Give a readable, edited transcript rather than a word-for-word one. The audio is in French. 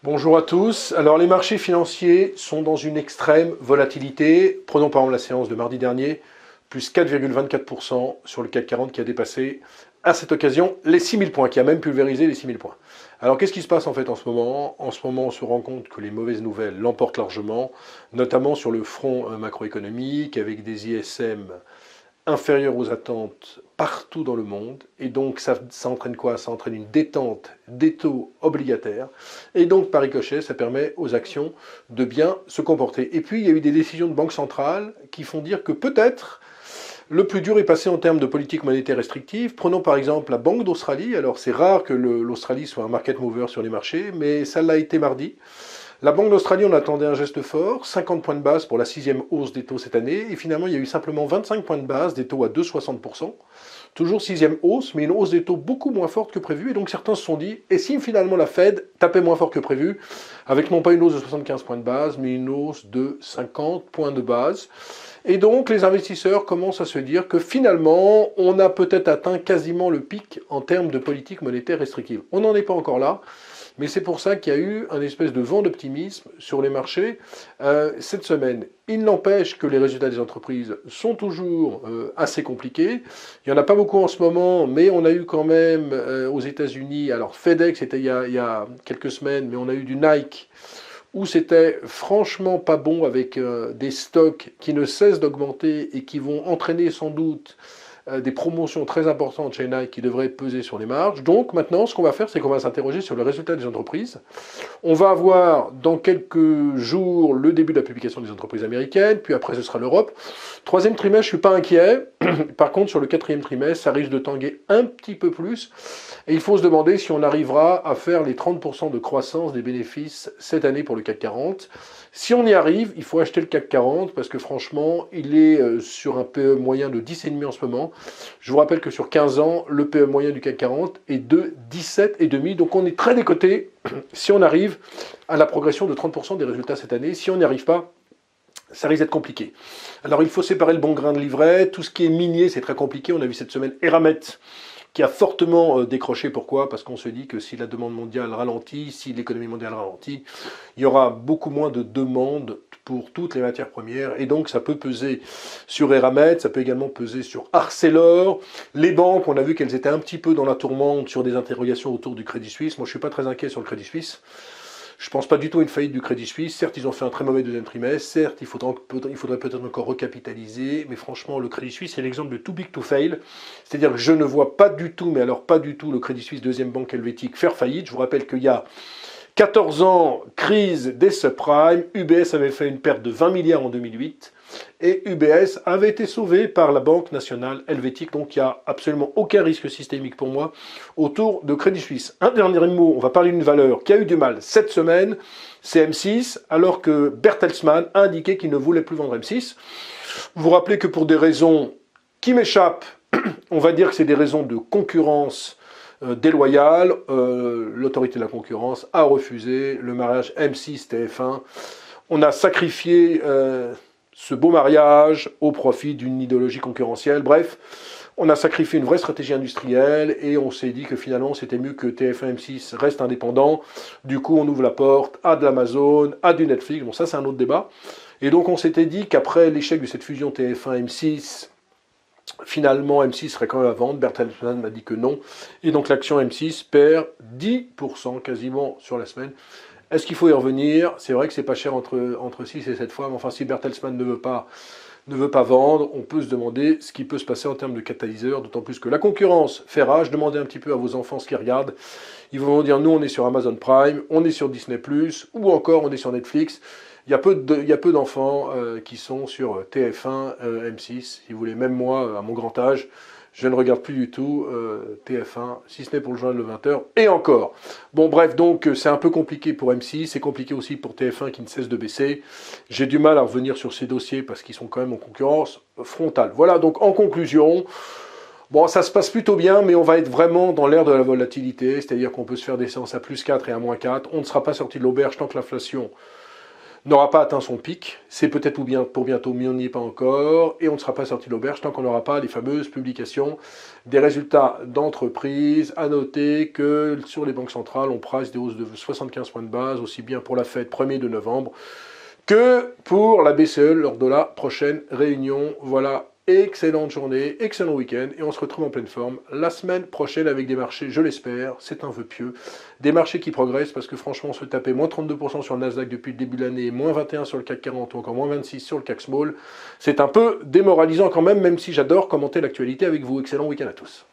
Bonjour à tous. Alors les marchés financiers sont dans une extrême volatilité. Prenons par exemple la séance de mardi dernier, plus 4,24% sur le CAC 40 qui a dépassé à cette occasion les 6000 points, qui a même pulvérisé les 6000 points. Alors qu'est-ce qui se passe en fait en ce moment? En ce moment on se rend compte que les mauvaises nouvelles l'emportent largement, notamment sur le front macroéconomique avec des ISM inférieurs aux attentes partout dans le monde. Et donc, ça entraîne quoi? Ça entraîne une détente des taux obligataires. Et donc, par ricochet, ça permet aux actions de bien se comporter. Et puis, il y a eu des décisions de banque centrale qui font dire que peut-être le plus dur est passé en termes de politique monétaire restrictive. Prenons par exemple la Banque d'Australie. Alors, c'est rare que l'Australie soit un market mover sur les marchés, mais ça l'a été mardi. La Banque d'Australie, on attendait un geste fort, 50 points de base pour la 6e hausse des taux cette année, et finalement il y a eu simplement 25 points de base, des taux à 2,60%, toujours 6e hausse, mais une hausse des taux beaucoup moins forte que prévu, et donc certains se sont dit, et si finalement la Fed tapait moins fort que prévu, avec non pas une hausse de 75 points de base, mais une hausse de 50 points de base. Et donc les investisseurs commencent à se dire que finalement, on a peut-être atteint quasiment le pic en termes de politique monétaire restrictive. On n'en est pas encore là. Mais c'est pour ça qu'il y a eu un espèce de vent d'optimisme sur les marchés cette semaine. Il n'empêche que les résultats des entreprises sont toujours assez compliqués. Il n'y en a pas beaucoup en ce moment, mais on a eu quand même aux États-Unis, alors FedEx c'était il y a quelques semaines, mais on a eu du Nike, où c'était franchement pas bon avec des stocks qui ne cessent d'augmenter et qui vont entraîner sans doute des promotions très importantes chez Nike qui devraient peser sur les marges. Donc maintenant, ce qu'on va faire, c'est qu'on va s'interroger sur le résultat des entreprises. On va avoir dans quelques jours le début de la publication des entreprises américaines, puis après ce sera l'Europe. Troisième trimestre, je ne suis pas inquiet. Par contre, sur le quatrième trimestre, ça risque de tanguer un petit peu plus. Et il faut se demander si on arrivera à faire les 30% de croissance des bénéfices cette année pour le CAC 40. Si on y arrive, il faut acheter le CAC 40 parce que franchement, il est sur un PE moyen de 10,5 en ce moment. Je vous rappelle que sur 15 ans, le PE moyen du CAC 40 est de 17,5. Donc on est très décoté si on arrive à la progression de 30% des résultats cette année. Si on n'y arrive pas, ça risque d'être compliqué. Alors il faut séparer le bon grain de l'ivraie. Tout ce qui est minier, c'est très compliqué. On a vu cette semaine Eramet qui a fortement décroché. Pourquoi? Parce qu'on se dit que si la demande mondiale ralentit, si l'économie mondiale ralentit, il y aura beaucoup moins de demandes pour toutes les matières premières, et donc ça peut peser sur Eramet, ça peut également peser sur Arcelor. Les banques, on a vu qu'elles étaient un petit peu dans la tourmente sur des interrogations autour du Crédit Suisse. Moi, je ne suis pas très inquiet sur le Crédit Suisse. Je ne pense pas du tout à une faillite du Crédit Suisse. Certes, ils ont fait un très mauvais deuxième trimestre. Certes, il faudrait peut-être encore recapitaliser. Mais franchement, le Crédit Suisse, c'est l'exemple de too big to fail. C'est-à-dire que je ne vois pas du tout, mais alors pas du tout, le Crédit Suisse, deuxième banque helvétique, faire faillite. Je vous rappelle qu'il y a 14 ans, crise des subprimes. UBS avait fait une perte de 20 milliards en 2008. Et UBS avait été sauvé par la Banque nationale helvétique. Donc il n'y a absolument aucun risque systémique pour moi autour de Crédit Suisse. Un dernier mot, on va parler d'une valeur qui a eu du mal cette semaine, c'est M6, alors que Bertelsmann a indiqué qu'il ne voulait plus vendre M6. Vous vous rappelez que pour des raisons qui m'échappent, on va dire que c'est des raisons de concurrence déloyale, l'autorité de la concurrence a refusé le mariage M6-TF1. On a sacrifié ce beau mariage au profit d'une idéologie concurrentielle. Bref, on a sacrifié une vraie stratégie industrielle et on s'est dit que finalement c'était mieux que TF1 M6 reste indépendant. Du coup, on ouvre la porte à de l'Amazon, à du Netflix. Bon, ça c'est un autre débat. Et donc on s'était dit qu'après l'échec de cette fusion TF1 M6, finalement M6 serait quand même à vendre. Bertelsmann m'a dit que non. Et donc l'action M6 perd 10% quasiment sur la semaine. Est-ce qu'il faut y revenir? C'est vrai que c'est pas cher entre 6 et 7 fois, mais enfin si Bertelsmann ne veut pas vendre, on peut se demander ce qui peut se passer en termes de catalyseur, d'autant plus que la concurrence fait rage. Demandez un petit peu à vos enfants ce qu'ils regardent. Ils vont dire nous on est sur Amazon Prime, on est sur Disney+, ou encore on est sur Netflix. Il y a peu d'enfants qui sont sur TF1, M6. Si vous voulez, même moi, à mon grand âge, je ne regarde plus du tout TF1, si ce n'est pour le journal de 20h, et encore. Bon bref, donc c'est un peu compliqué pour M6, c'est compliqué aussi pour TF1 qui ne cesse de baisser. J'ai du mal à revenir sur ces dossiers parce qu'ils sont quand même en concurrence frontale. Voilà, donc en conclusion, bon, ça se passe plutôt bien, mais on va être vraiment dans l'ère de la volatilité, c'est-à-dire qu'on peut se faire des séances à +4 et à -4. On ne sera pas sorti de l'auberge tant que l'inflation n'aura pas atteint son pic. C'est peut-être pour bientôt, mais on n'y est pas encore. Et on ne sera pas sorti de l'auberge tant qu'on n'aura pas les fameuses publications des résultats d'entreprise. À noter que sur les banques centrales, on presse des hausses de 75 points de base, aussi bien pour la Fed 1er de novembre que pour la BCE lors de la prochaine réunion. Voilà. Excellente journée, excellent week-end, et on se retrouve en pleine forme la semaine prochaine avec des marchés, je l'espère, c'est un vœu pieux, des marchés qui progressent, parce que franchement, se taper moins 32% sur le Nasdaq depuis le début de l'année, moins 21 sur le CAC 40 ou encore moins 26 sur le CAC Small, c'est un peu démoralisant quand même si j'adore commenter l'actualité avec vous. Excellent week-end à tous.